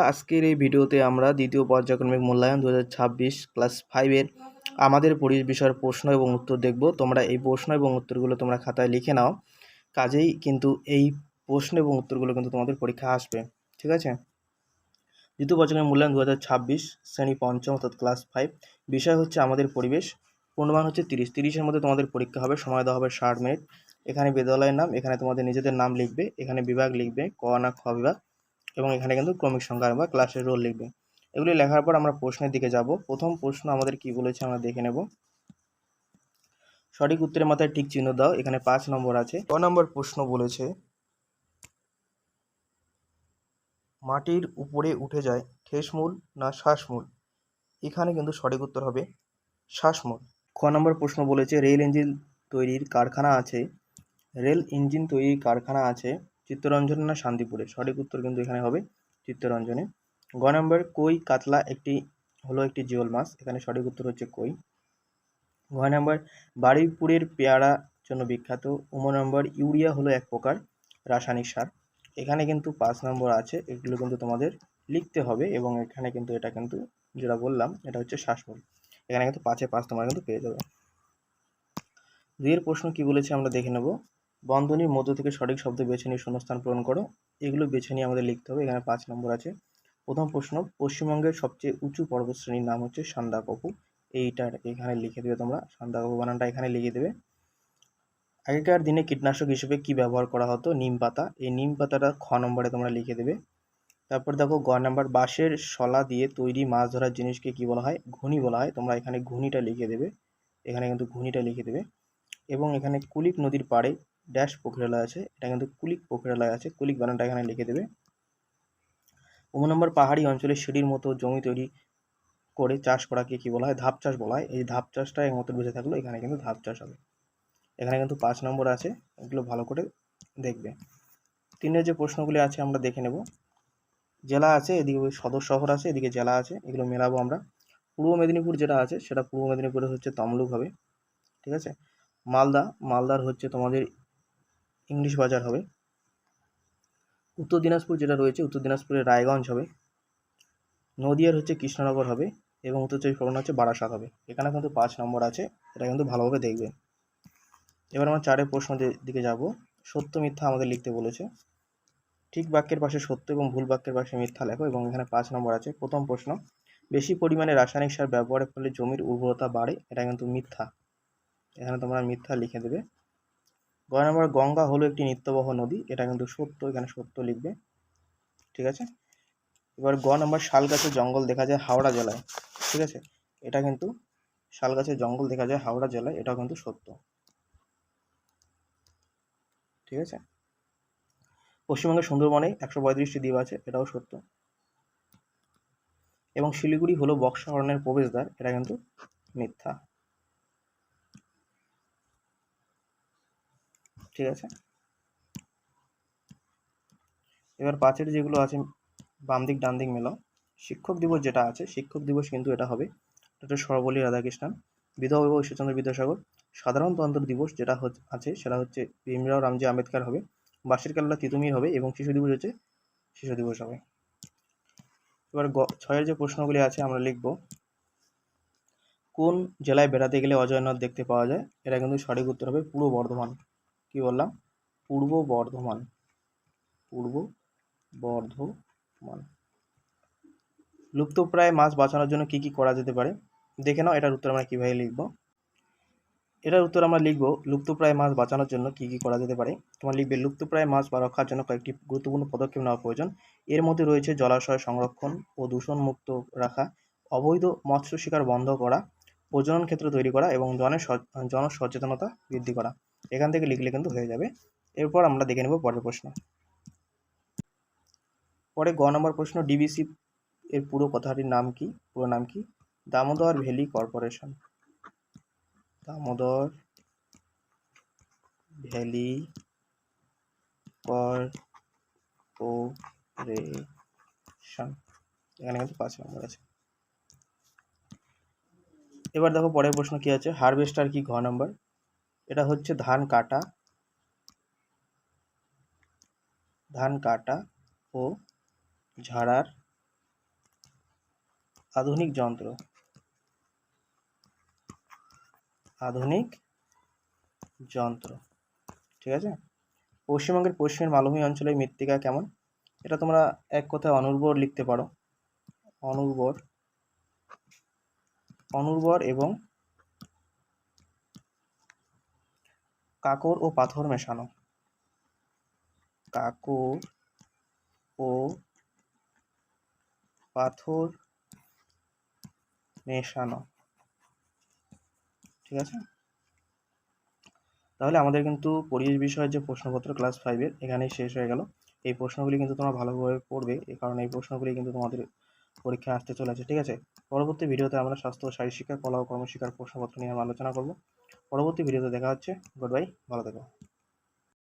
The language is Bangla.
আজকের এই ভিডিওতে আমরা দ্বিতীয় পর্যায়ক্রমিক মূল্যায়ন 2026 ক্লাস 5 এর আমাদের পরিবেশ বিষয়ের প্রশ্ন এবং উত্তর দেখব। তোমরা এই প্রশ্ন এবং উত্তরগুলো তোমরা খাতায় লিখে নাও, কাজেই কিন্তু এই প্রশ্ন এবং উত্তরগুলো কিন্তু তোমাদের পরীক্ষা আসবে। ঠিক আছে? দ্বিতীয় পর্যায়ক্রমিক মূল্যায়ন 2026 শ্রেণী পঞ্চম অর্থাৎ ক্লাস 5, বিষয় হচ্ছে আমাদের পরিবেশ, পূর্ণমান হচ্ছে 30 এর মধ্যে তোমাদের পরীক্ষা হবে, সময় দেওয়া হবে 60 মিনিট। এখানে বিদ্যালয়ের নাম, এখানে তোমাদের নিজেদের নাম লিখবে, এখানে বিভাগ লিখবে, ক না খ বিভাগ, এবং এখানে কিন্তু ক্রমিক সংখ্যা বা ক্লাসের রোল লিখবে। এগুলি লেখার পর আমরা প্রশ্নের দিকে যাব। প্রথম প্রশ্ন আমাদের কি বলেছে আমরা দেখে নেব। সঠিক উত্তরের মাথায় ঠিক চিহ্ন দাও। এখানে 5 নম্বর আছে। ক নম্বর প্রশ্ন বলেছে মাটির উপরে উঠে যায় ঠেসমূল না শ্বাসমূল। এখানে কিন্তু সঠিক উত্তর হবে শ্বাসমূল। খ নম্বর প্রশ্ন বলেছে রেল ইঞ্জিন তৈরির কারখানা আছে চিত্তরঞ্জনে না শান্তিপুরে। সঠিক উত্তর কিন্তু এখানে হবে চিত্তরঞ্জনে। গ নম্বর কই কাতলা একটি জিওল মাছ। এখানে সঠিক উত্তর হচ্ছে কই। ঘ নম্বর বারুইপুরের পেয়ারা জন্য বিখ্যাত। নম্বর ইউরিয়া হলো এক প্রকার রাসায়নিক সার। এখানে কিন্তু 5 নম্বর আছে, এগুলো কিন্তু তোমাদের লিখতে হবে, এবং এখানে কিন্তু এটা কিন্তু যেটা বললাম এটা হচ্ছে শ্বাসমূল। এখানে কিন্তু 5-এ 5 তোমরা কিন্তু পেয়ে যাবে। 2 এর প্রশ্ন কি বলেছে আমরা দেখে নেব। বন্ধনীর মধ্য থেকে সঠিক শব্দ বেছে নিয়ে শূন্যস্থান পূরণ করো। এগুলো বেছে নিয়ে আমাদের লিখতে হবে। এখানে 5 নম্বর আছে। প্রথম প্রশ্ন পশ্চিমবঙ্গের সবচেয়ে উঁচু পর্বতশ্রেণীর নাম হচ্ছে সান্দাকফু। এইটার এখানে লিখে দেবে তোমরা, সান্দাকফু বানানটা এখানে লিখে দেবে। আগেকার দিনে কীটনাশক হিসেবে কি ব্যবহার করা হতো? নিম পাতা। এই নিম পাতাটা খ নম্বরে তোমরা লিখে দেবে। তারপর দেখো গ নম্বর বাঁশের শলা দিয়ে তৈরি মাছ ধরার জিনিসকে কি বলা হয়? ঘুনি বলা হয়। তোমরা এখানে ঘুনিটা লিখে দেবে, এখানে কিন্তু ঘুনিটা লিখে দেবে। এবং এখানে কুলিক নদীর পাড়ে ড্যাশ পোখরালয় আছে, এটা কিন্তু কুলিক পোখরালয় আছে, কুলিক বানানটা এখানে লিখে দেবে। নম্বর পাহাড়ি অঞ্চলে সিঁড়ির মতো জমি তৈরি করে চাষ করাকে কি বলা হয়? ধাপ চাষ বলা হয়। এই ধাপ চাষটা এর মতো বুঝে থাকলো, এখানে কিন্তু ধাপ চাষ হবে। এখানে কিন্তু 5 নম্বর আছে, এগুলো ভালো করে দেখবে। 3-এর যে প্রশ্নগুলি আছে আমরা দেখে নেব। জেলা আছে, এদিকে সদর শহর আছে, এদিকে জেলা আছে, এগুলো মেলাবো আমরা। পূর্ব মেদিনীপুর যেটা আছে সেটা পূর্ব মেদিনীপুরে হচ্ছে তমলুক হবে। ঠিক আছে? মালদার হচ্ছে তোমাদের ইংলিশ বাজার হবে। উত্তর দিনাজপুর যেটা রয়েছে, উত্তর দিনাজপুরে রায়গঞ্জ হবে। নদিয়ার হচ্ছে কৃষ্ণনগর হবে, এবং উত্তর চব্বিশ পরগনা হচ্ছে বারাসাত হবে। এখানে কিন্তু 5 নম্বর আছে, এটা কিন্তু ভালোভাবে দেখবে। এবার আমরা 4-এর প্রশ্নের দিকে যাব। সত্য মিথ্যা আমাদের লিখতে বলেছে। ঠিক বাক্যের পাশে সত্য এবং ভুল বাক্যের পাশে মিথ্যা লেখো, এবং এখানে 5 নম্বর আছে। প্রথম প্রশ্ন বেশি পরিমাণে রাসায়নিক সার ব্যবহারের ফলে জমির উর্বরতা বাড়ে। এটা কিন্তু মিথ্যা, এখানে তোমরা মিথ্যা লিখে দেবে। গ নম্বর গঙ্গা হলো একটি নিত্যবহ নদী। এটা কিন্তু সত্য, এখানে সত্য লিখবে। ঠিক আছে? এবার গ নম্বর শাল গাছের জঙ্গল দেখা যায় হাওড়া জেলায়। ঠিক আছে? এটা কিন্তু শাল গাছের জঙ্গল দেখা যায় হাওড়া জেলায়, এটাও কিন্তু সত্য। ঠিক আছে? পশ্চিমবঙ্গের সুন্দরবনে 135টি দ্বীপ আছে, এটাও সত্য। এবং শিলিগুড়ি হলো বক্সা হরনের প্রবেশদ্বার, এটা কিন্তু মিথ্যা। ঠিক আছে? এবার 5-এর যেগুলো আছে বাম দিক ডান দিক মেলাও। শিক্ষক দিবস যেটা আছে, শিক্ষক দিবস কিন্তু এটা হবে, এটা সর্বপল্লী রাধাকৃষ্ণন। বিধবা বিভূতি ঈশ্বরচন্দ্র বিদ্যাসাগর। সাধারণতন্ত্র দিবস যেটা আছে সেটা হচ্ছে ভীমরাও রামজি আম্বেদকর হবে। বাঁশের কেল্লা তিতুমির হবে, এবং শিশু দিবস হচ্ছে শিশু দিবস হবে। এবার 6-এর যে প্রশ্নগুলি আছে আমরা লিখব। কোন জেলায় বেড়াতে গেলে অজয় নদ দেখতে পাওয়া যায়? এটা কিন্তু সঠিক উত্তর হবে পূর্ব বর্ধমান। কি বললাম? পূর্ব বর্ধমান। লুপ্তপ্রায় মাছ বাঁচানোর জন্য কি কি করা যেতে পারে? দেখে নাও এটার উত্তর আমরা কিভাবে লিখব। এটার উত্তর আমরা লিখব লুপ্তপ্রায় মাছ বাঁচানোর জন্য কি কি করা যেতে পারে। তোমার লিখবে লুপ্তপ্রায় মাছ বা রক্ষার জন্য কয়েকটি গুরুত্বপূর্ণ পদক্ষেপ নেওয়া প্রয়োজন। এর মধ্যে রয়েছে জলাশয় সংরক্ষণ ও দূষণ মুক্ত রাখা, অবৈধ মৎস্য শিকার বন্ধ করা, প্রজনন ক্ষেত্র তৈরি করা, এবং জনসচেতনতা বৃদ্ধি করা। এখান থেকে লিখলে কিন্তু হয়ে যাবে। এরপর আমরা দেখে নেব পরের প্রশ্ন। পরে গ নম্বর প্রশ্ন ডিবিসি এর পুরো নাম কি? Damodar valley corporation. Damodar valley corporation. এখানে কিন্তু 5 নম্বর আছে। এবার দেখো পরের প্রশ্ন কি আছে। হারভেস্টার কি? ঘ নম্বর। এটা হচ্ছে ধান কাটা ও ঝাড়ার আধুনিক যন্ত্র, আধুনিক যন্ত্র, ঠিক আছে। পশ্চিমবঙ্গের পশ্চিমের মালভূমি অঞ্চলে মৃত্তিকা কেমন? এটা তোমরা এক কথায় অনুর্বর লিখতে পারো। অনুর্বর, অনুর্বর এবং কাঁকর ও পাথর মেশানো, কাঁকর ও পাথর মেশানো, ঠিক আছে। তাহলে আমাদের কিন্তু পরিবেশ বিষয়ের যে প্রশ্নপত্র ক্লাস 5-এর এখানেই শেষ হয়ে গেল। এই প্রশ্নগুলি কিন্তু তোমরা ভালোভাবে পড়বে, এই কারণে এই প্রশ্নগুলি কিন্তু তোমাদের পরীক্ষায় আসতে চলেছে, ঠিক আছে। পরবর্তী ভিডিওতে আমরা স্বাস্থ্য ও শারীরশিক্ষা, কলা ও কর্মশিক্ষার প্রশ্নপত্র নিয়ে আলোচনা করব। পরবর্তী ভিডিওতে দেখা হচ্ছে। গুড বাই, ভালো থেকো।